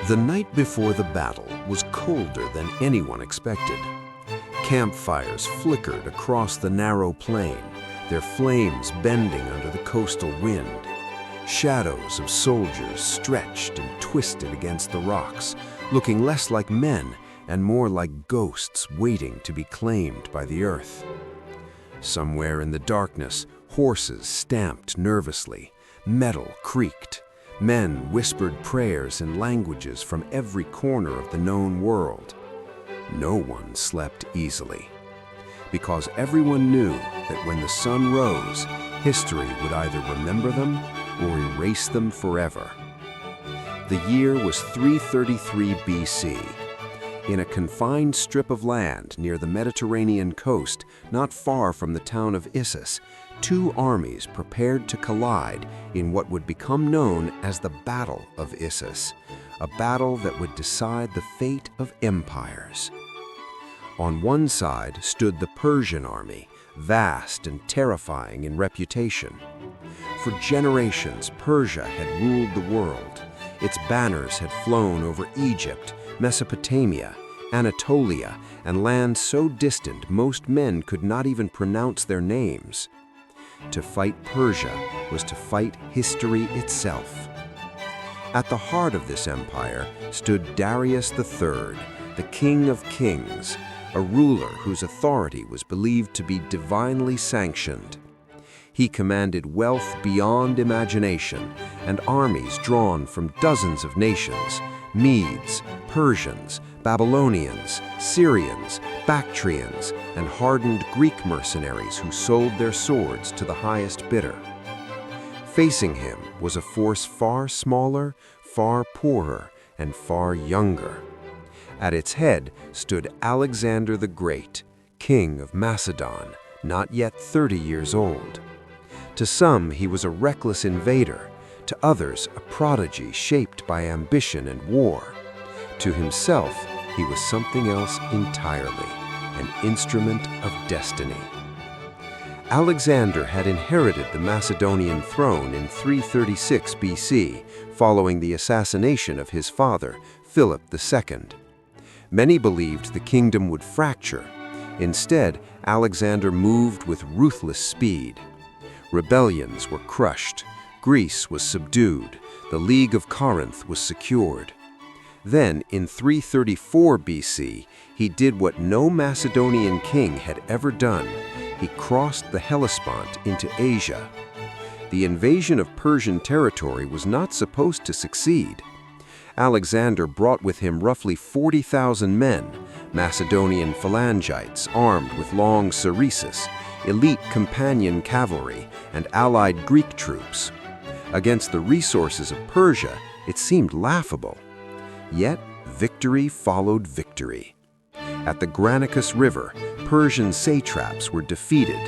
The night before the battle was colder than anyone expected. Campfires flickered across the narrow plain, their flames bending under the coastal wind. Shadows of soldiers stretched and twisted against the rocks, looking less like men and more like ghosts waiting to be claimed by the earth. Somewhere in the darkness, horses stamped nervously, metal creaked. Men whispered prayers in languages from every corner of the known world. No one slept easily, because everyone knew that when the sun rose, history would either remember them or erase them forever. The year was 333 BC. In a confined strip of land near the Mediterranean coast, not far from the town of Issus, two armies prepared to collide in what would become known as the Battle of Issus, a battle that would decide the fate of empires. On one side stood the Persian army, vast and terrifying in reputation. For generations, Persia had ruled the world. Its banners had flown over Egypt, Mesopotamia, Anatolia, and lands so distant most men could not even pronounce their names. To fight Persia was to fight history itself. At the heart of this empire stood Darius III, the King of Kings, a ruler whose authority was believed to be divinely sanctioned. He commanded wealth beyond imagination and armies drawn from dozens of nations: Medes, Persians, Babylonians, Syrians, Bactrians, and hardened Greek mercenaries who sold their swords to the highest bidder. Facing him was a force far smaller, far poorer, and far younger. At its head stood Alexander the Great, king of Macedon, not yet 30 years old. To some, he was a reckless invader. To others, a prodigy shaped by ambition and war. To himself, he was something else entirely, an instrument of destiny. Alexander had inherited the Macedonian throne in 336 BC, following the assassination of his father, Philip II. Many believed the kingdom would fracture. Instead, Alexander moved with ruthless speed. Rebellions were crushed. Greece was subdued. The League of Corinth was secured. Then, in 334 BC, he did what no Macedonian king had ever done. He crossed the Hellespont into Asia. The invasion of Persian territory was not supposed to succeed. Alexander brought with him roughly 40,000 men, Macedonian phalangites armed with long sarissas, elite companion cavalry, and allied Greek troops. Against the resources of Persia, it seemed laughable. Yet, victory followed victory. At the Granicus River, Persian satraps were defeated.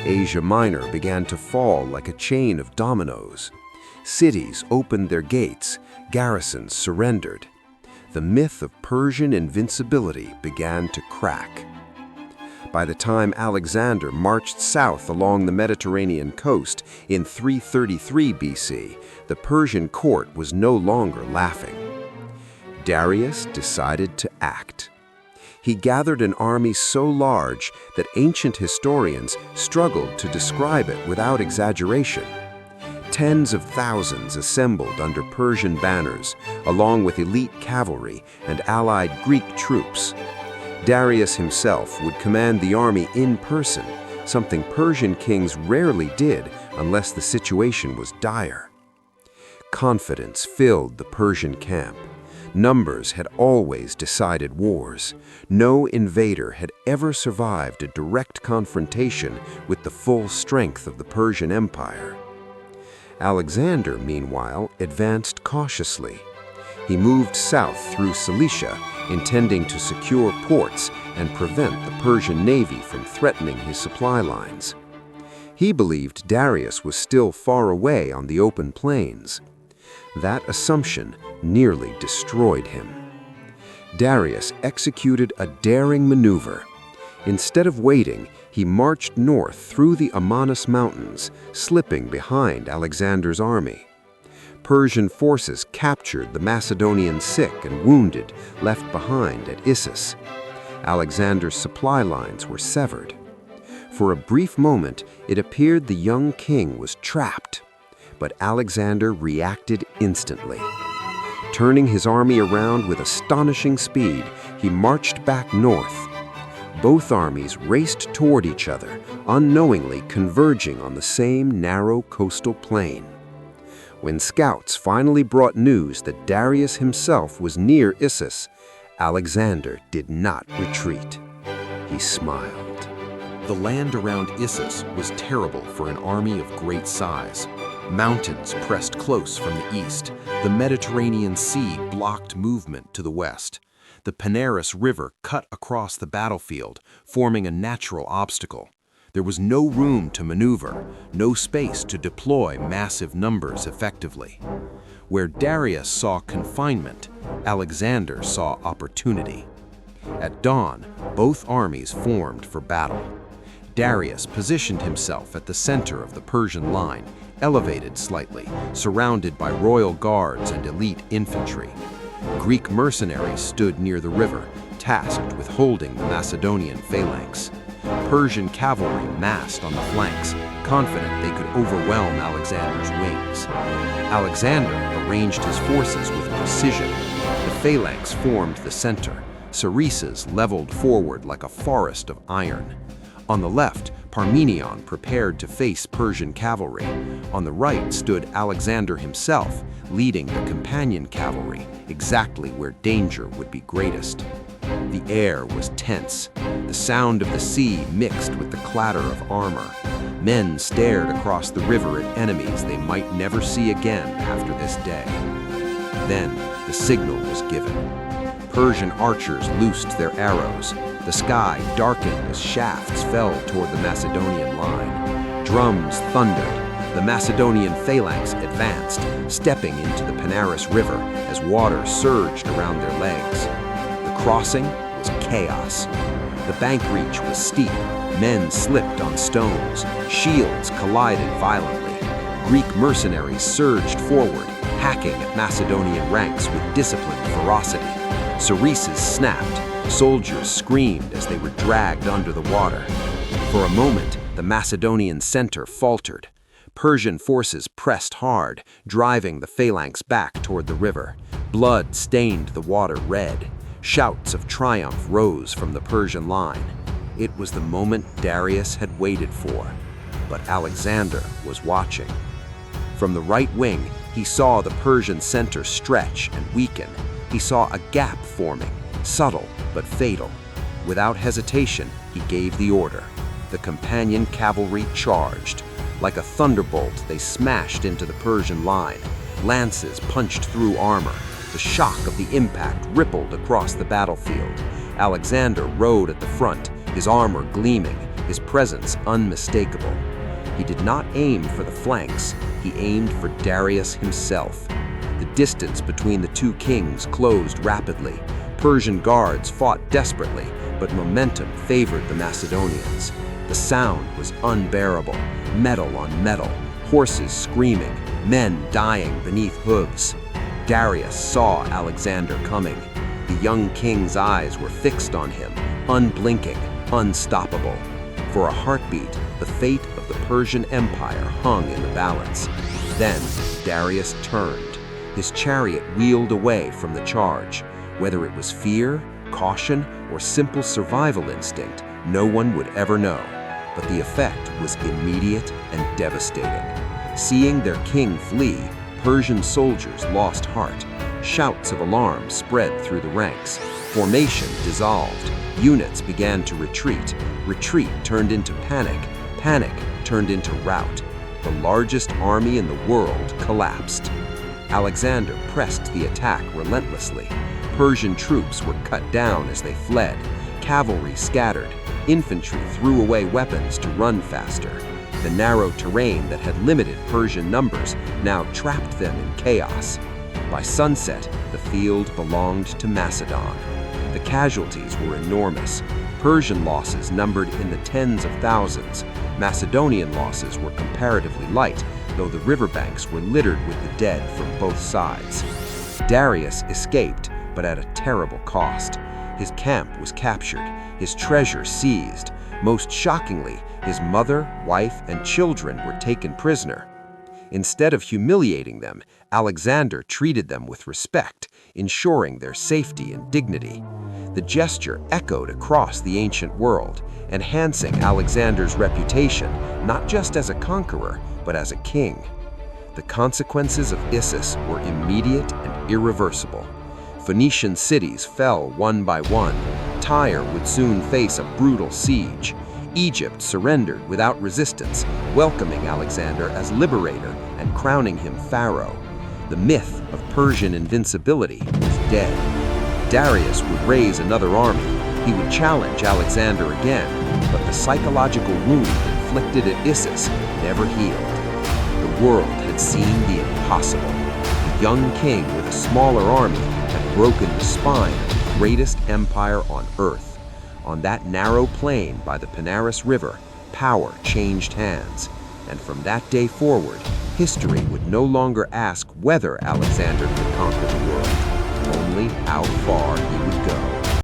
Asia Minor began to fall like a chain of dominoes. Cities opened their gates, garrisons surrendered. The myth of Persian invincibility began to crack. By the time Alexander marched south along the Mediterranean coast in 333 BC, the Persian court was no longer laughing. Darius decided to act. He gathered an army so large that ancient historians struggled to describe it without exaggeration. Tens of thousands assembled under Persian banners, along with elite cavalry and allied Greek troops. Darius himself would command the army in person, something Persian kings rarely did unless the situation was dire. Confidence filled the Persian camp. Numbers had always decided wars. No invader had ever survived a direct confrontation with the full strength of the Persian Empire. Alexander, meanwhile, advanced cautiously. He moved south through Cilicia, intending to secure ports and prevent the Persian navy from threatening his supply lines. He believed Darius was still far away on the open plains. That assumption nearly destroyed him. Darius executed a daring maneuver. Instead of waiting, he marched north through the Amanus Mountains, slipping behind Alexander's army. Persian forces captured the Macedonian sick and wounded left behind at Issus. Alexander's supply lines were severed. For a brief moment, it appeared the young king was trapped, but Alexander reacted instantly. Turning his army around with astonishing speed, he marched back north. Both armies raced toward each other, unknowingly converging on the same narrow coastal plain. When scouts finally brought news that Darius himself was near Issus, Alexander did not retreat. He smiled. The land around Issus was terrible for an army of great size. Mountains pressed close from the east. The Mediterranean Sea blocked movement to the west. The Panaris River cut across the battlefield, forming a natural obstacle. There was no room to maneuver, no space to deploy massive numbers effectively. Where Darius saw confinement, Alexander saw opportunity. At dawn, both armies formed for battle. Darius positioned himself at the center of the Persian line, elevated slightly, surrounded by royal guards and elite infantry. Greek mercenaries stood near the river, tasked with holding the Macedonian phalanx. Persian cavalry massed on the flanks, confident they could overwhelm Alexander's wings. Alexander arranged his forces with precision. The phalanx formed the center, sarissas leveled forward like a forest of iron. On the left, Parmenion prepared to face Persian cavalry. On the right stood Alexander himself, leading the companion cavalry, exactly where danger would be greatest. The air was tense. The sound of the sea mixed with the clatter of armor. Men stared across the river at enemies they might never see again after this day. Then the signal was given. Persian archers loosed their arrows. The sky darkened as shafts fell toward the Macedonian line. Drums thundered. The Macedonian phalanx advanced, stepping into the Panaris River as water surged around their legs. The crossing was chaos. The bank reach was steep. Men slipped on stones. Shields collided violently. Greek mercenaries surged forward, hacking at Macedonian ranks with disciplined ferocity. Sarissas snapped. Soldiers screamed as they were dragged under the water. For a moment, the Macedonian center faltered. Persian forces pressed hard, driving the phalanx back toward the river. Blood stained the water red. Shouts of triumph rose from the Persian line. It was the moment Darius had waited for. But Alexander was watching. From the right wing, he saw the Persian center stretch and weaken. He saw a gap forming, subtle but fatal. Without hesitation, he gave the order. The companion cavalry charged. Like a thunderbolt, they smashed into the Persian line. Lances punched through armor. The shock of the impact rippled across the battlefield. Alexander rode at the front, his armor gleaming, his presence unmistakable. He did not aim for the flanks, he aimed for Darius himself. The distance between the two kings closed rapidly. Persian guards fought desperately, but momentum favored the Macedonians. The sound was unbearable, metal on metal, horses screaming, men dying beneath hooves. Darius saw Alexander coming. The young king's eyes were fixed on him, unblinking, unstoppable. For a heartbeat, the fate of the Persian Empire hung in the balance. Then Darius turned. His chariot wheeled away from the charge. Whether it was fear, caution, or simple survival instinct, no one would ever know. But the effect was immediate and devastating. Seeing their king flee, Persian soldiers lost heart. Shouts of alarm spread through the ranks. Formation dissolved. Units began to retreat. Retreat turned into panic. Panic turned into rout. The largest army in the world collapsed. Alexander pressed the attack relentlessly. Persian troops were cut down as they fled. Cavalry scattered. Infantry threw away weapons to run faster. The narrow terrain that had limited Persian numbers now trapped them in chaos. By sunset, the field belonged to Macedon. The casualties were enormous. Persian losses numbered in the tens of thousands. Macedonian losses were comparatively light, though the riverbanks were littered with the dead from both sides. Darius escaped, but at a terrible cost. His camp was captured, his treasure seized. Most shockingly, his mother, wife, and children were taken prisoner. Instead of humiliating them, Alexander treated them with respect, ensuring their safety and dignity. The gesture echoed across the ancient world, enhancing Alexander's reputation not just as a conqueror, but as a king. The consequences of Issus were immediate and irreversible. Phoenician cities fell one by one. Tyre would soon face a brutal siege. Egypt surrendered without resistance, welcoming Alexander as liberator and crowning him pharaoh. The myth of Persian invincibility was dead. Darius would raise another army. He would challenge Alexander again, but the psychological wound inflicted at Issus never healed. The world had seen the impossible. The young king with a smaller army had broken the spine of the greatest empire on earth. On that narrow plain by the Panaris River, power changed hands. And from that day forward, history would no longer ask whether Alexander could conquer the world, only how far he would go.